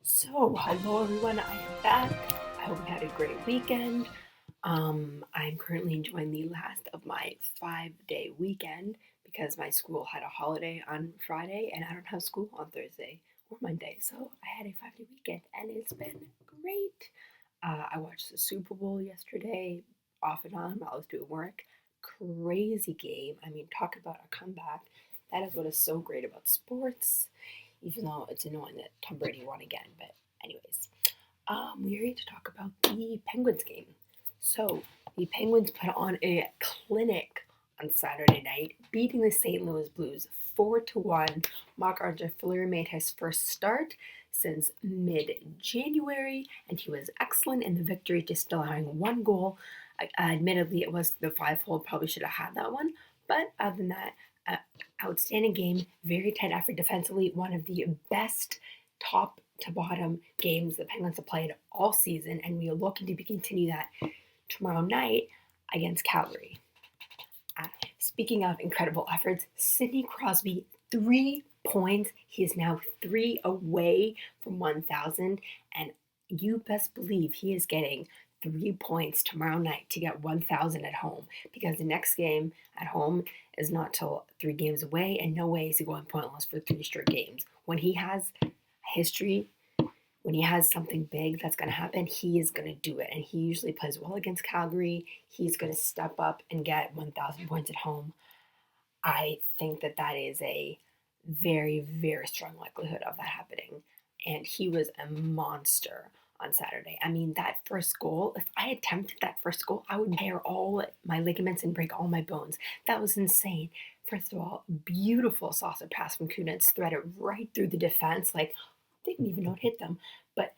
Hello everyone, I am back. I hope you had a great weekend. I'm currently enjoying the last of my 5-day weekend because my school had a holiday on Friday and I don't have school on Thursday or Monday. So I had a 5-day weekend and it's been great. I watched the Super Bowl yesterday off and on while I was doing work. Crazy game. I mean, talk about a comeback. That is what is so great about sports, even though it's annoying that Tom Brady won again. But anyways, we're here to talk about the Penguins game. So the Penguins put on a clinic on Saturday night, beating the St. Louis Blues 4-1. Marc-Andre Fleury made his first start since mid-January, and he was excellent in the victory, just allowing one goal. Admittedly, it was the five-hole, probably should have had that one, but other than that, outstanding game, very tight effort defensively, one of the best top to bottom games the Penguins have played all season, and we are looking to continue that tomorrow night against Calgary. Speaking of incredible efforts, Sidney Crosby, 3 points. He is now 3 away from 1,000, and you best believe he is getting 3 points tomorrow night to get 1,000 at home, because the next game at home is not till 3 games away, and no way is he going pointless for 3 straight games. When he has history, when he has something big that's going to happen, he is going to do it. And he usually plays well against Calgary. He's going to step up and get 1,000 points at home. I think that is a very, very strong likelihood of that happening. And he was a monster on Saturday. I mean, that first goal, if I attempted that first goal, I would tear all my ligaments and break all my bones. That was insane. First of all, beautiful saucer pass from Kunitz, threaded right through the defense. Like, they didn't even know it hit them. But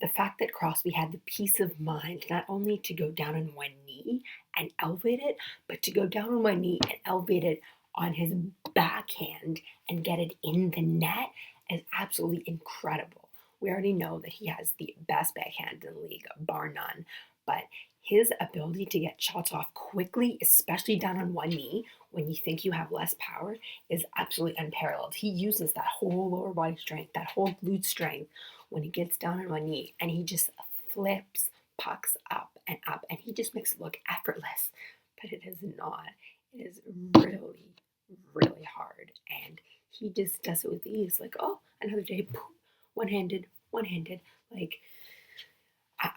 the fact that Crosby had the peace of mind not only to go down on one knee and elevate it, but to go down on one knee and elevate it on his backhand and get it in the net is absolutely incredible. We already know that he has the best backhand in the league, bar none, but his ability to get shots off quickly, especially down on one knee when you think you have less power, is absolutely unparalleled. He uses that whole lower body strength, that whole glute strength when he gets down on one knee, and he just flips pucks up, and he just makes it look effortless, but it is not. It is really, really hard, and he just does it with ease. Like, oh, another day, poof, one-handed. Like,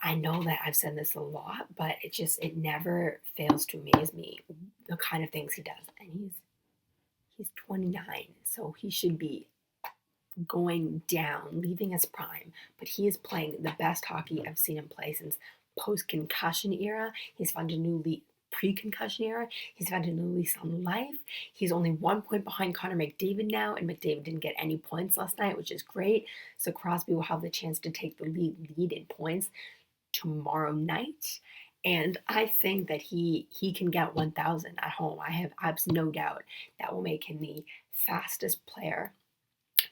I know that I've said this a lot, but it never fails to amaze me, the kind of things he does. And he's 29, so he should be going down, leaving his prime, but he is playing the best hockey I've seen him play since post-concussion era. He's found a new lead. Pre-concussion era, he's found a new lease on life. He's only 1 point behind Connor McDavid now, and McDavid didn't get any points last night, which is great. So Crosby will have the chance to take the lead in points tomorrow night. And I think that he can get 1,000 at home. I have no doubt that will make him the fastest player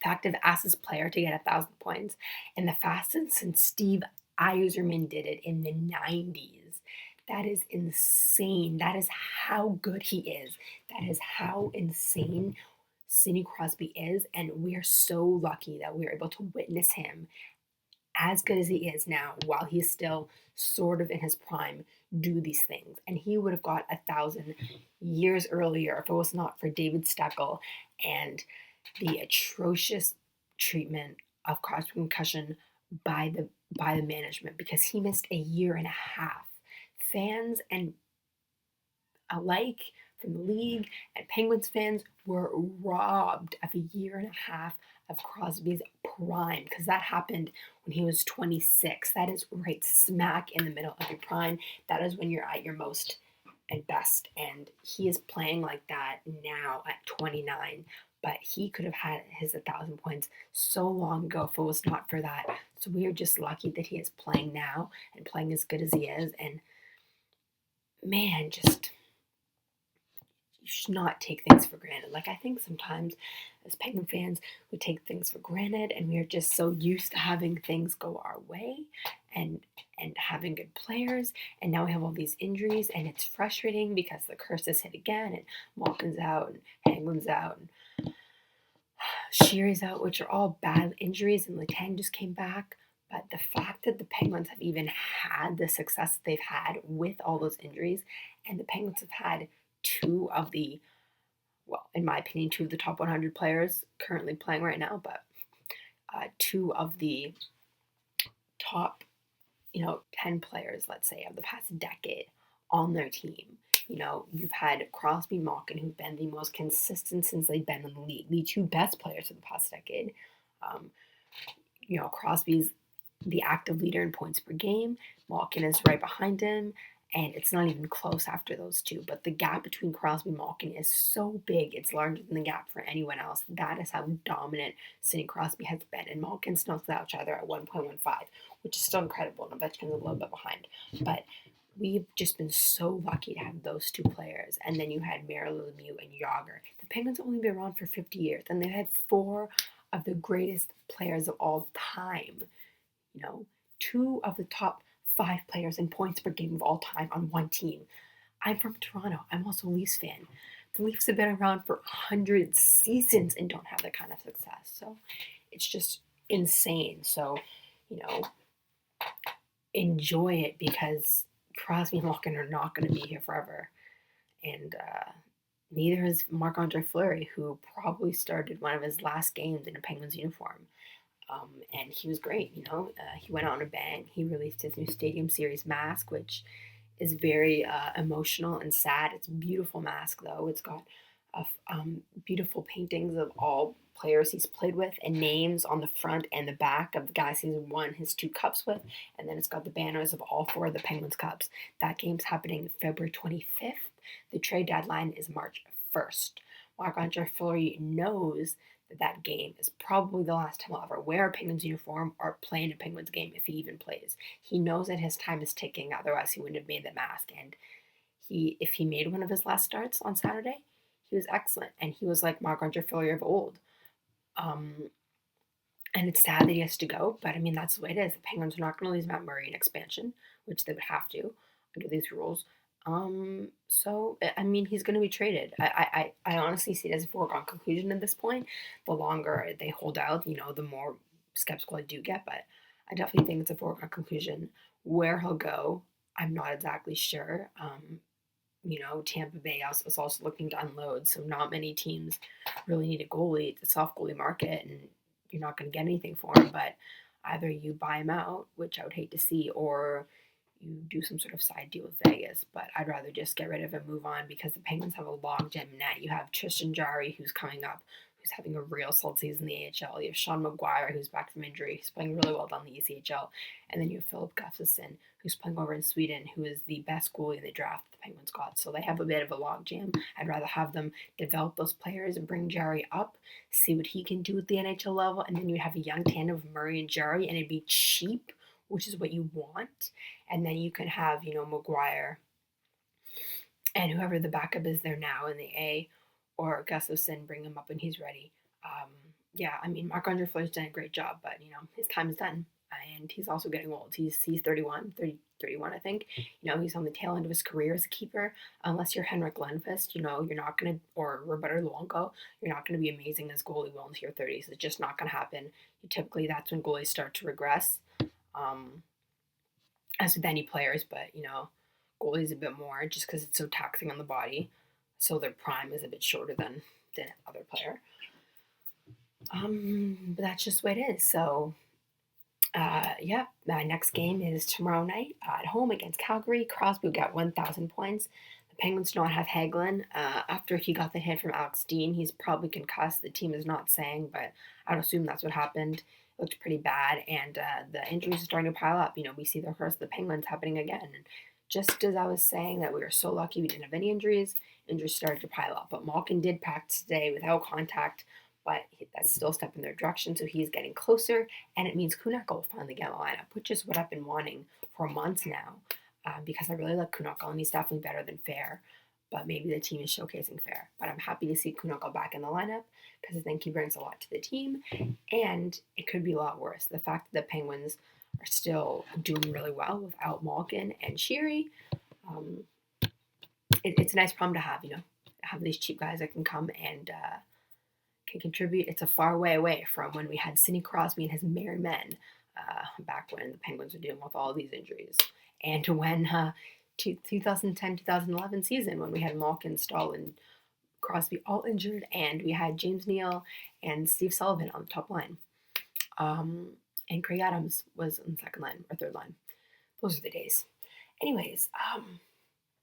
to get 1,000 points, and the fastest since Steve Yzerman did it in the 90s. That is insane. That is how good he is. That is how insane Sidney Crosby is, and we are so lucky that we are able to witness him as good as he is now, while he's still sort of in his prime, do these things. And he would have got 1,000 years earlier if it was not for David Steckel and the atrocious treatment of Crosby concussion by the management, because he missed a year and a half. Fans and alike from the league and Penguins fans were robbed of a year and a half of Crosby's prime, because that happened when he was 26. That is right smack in the middle of your prime. That is when you're at your most and best, and he is playing like that now at 29. But he could have had his 1,000 points so long ago if it was not for that. So we are just lucky that he is playing now and playing as good as he is. And man, just, you should not take things for granted. Like, I think sometimes as Penguin fans, we take things for granted, and we are just so used to having things go our way and having good players, and now we have all these injuries, and it's frustrating because the curse has hit again, and Malkin's out, and Haglin's out, and Sheary's out, which are all bad injuries, and Letang just came back. But the fact that the Penguins have even had the success they've had with all those injuries, and the Penguins have had two of the, well, in my opinion, two of the top 100 players currently playing right now, but two of the top, 10 players, let's say, of the past decade on their team. You've had Crosby, Malkin, who've been the most consistent since they've been in the league, the two best players of the past decade. Um, Crosby's the active leader in points per game. Malkin is right behind him, and it's not even close after those two. But the gap between Crosby and Malkin is so big, it's larger than the gap for anyone else. That is how dominant Sidney Crosby has been. And Malkin's no slouch either at 1.15, which is still incredible. And Ovechkin's a little bit behind. But we've just been so lucky to have those two players. And then you had Mario Lemieux and Yager. The Penguins have only been around for 50 years, and they've had four of the greatest players of all time. Two of the top 5 players in points per game of all time on one team. I'm from Toronto. I'm also a Leafs fan. The Leafs have been around for 100 seasons and don't have that kind of success. So it's just insane. So, enjoy it, because Crosby and Malkin are not going to be here forever. And neither is Marc-Andre Fleury, who probably started one of his last games in a Penguins uniform. And he was great, he went on a bang. He released his new Stadium Series mask, which is very emotional and sad. It's a beautiful mask, though. It's got beautiful paintings of all players he's played with and names on the front and the back of the guys he's won his 2 cups with. And then it's got the banners of all 4 of the Penguins Cups. That game's happening February 25th. The trade deadline is March 1st. Marc-Andre Fleury knows that game is probably the last time I'll ever wear a Penguins uniform or play in a Penguins game, if he even plays. He knows that his time is ticking, otherwise he wouldn't have made the mask. And if he made one of his last starts on Saturday, he was excellent. And he was like Marc-Andre Fleury of old. And it's sad that he has to go, but I mean, that's the way it is. The Penguins are not going to lose Matt Murray in expansion, which they would have to under these rules. So I mean, he's going to be traded. I honestly see it as a foregone conclusion at this point. The longer they hold out, the more skeptical I do get. But I definitely think it's a foregone conclusion. Where he'll go, I'm not exactly sure. Tampa Bay is also looking to unload, so not many teams really need a goalie. It's a soft goalie market, and you're not going to get anything for him. But either you buy him out, which I would hate to see, or you do some sort of side deal with Vegas. But I'd rather just get rid of him, move on, because the Penguins have a long gem net. You have Tristan Jarry, who's coming up, who's having a real solid season in the AHL. You have Sean Maguire, who's back from injury. He's playing really well down the ECHL. And then you have Philip Gustafsson, who's playing over in Sweden, who is the best goalie in the draft the Penguins got. So they have a bit of a logjam. I'd rather have them develop those players and bring Jarry up, see what he can do at the NHL level, and then you'd have a young tandem of Murray and Jarry, and it'd be cheap, which is what you want. And then you can have, Maguire and whoever the backup is there now in the A, or Gustafsson, bring him up when he's ready. Marc-Andre Fleury's done a great job, but, his time is done. And he's also getting old. He's 31, I think. He's on the tail end of his career as a keeper. Unless you're Henrik Lundqvist, you're not going to, or Roberto Luongo, you're not going to be amazing as goalie well into your 30s. It's just not going to happen. Typically, that's when goalies start to regress. As with any players, but, goalies a bit more just because it's so taxing on the body. So their prime is a bit shorter than other player. But that's just what it is. So, my next game is tomorrow night at home against Calgary. Crosby got 1,000 points. The Penguins do not have Hagelin. After he got the hit from Alex Dean, he's probably concussed. The team is not saying, but I'd assume that's what happened. It looked pretty bad, and the injuries are starting to pile up. We see the curse of the Penguins happening again. And just as I was saying that we were so lucky we didn't have any injuries started to pile up. But Malkin did practice today without contact, but that's still a step in their direction, so he's getting closer, and it means Kunaka will finally get in the lineup, which is what I've been wanting for months now, because I really like Kunaka, and he's definitely better than Fair, but maybe the team is showcasing Fair. But I'm happy to see Kunaka back in the lineup, because I think he brings a lot to the team, and it could be a lot worse. The fact that the Penguins are still doing really well without Malkin and Sheary, it's a nice problem to have, have these cheap guys that can come and can contribute. It's a far way away from when we had Sidney Crosby and his merry men back when the Penguins were dealing with all these injuries. And when 2010-2011 season, when we had Malkin, Stahl, and Crosby all injured, and we had James Neal and Steve Sullivan on the top line. And Craig Adams was on the second line or third line. Those are the days. Anyways,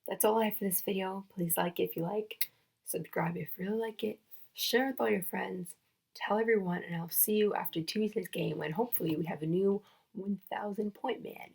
that's all I have for this video. Please like it if you like. Subscribe if you really like it. Share with all your friends. Tell everyone, and I'll see you after Tuesday's game when hopefully we have a new 1,000 point man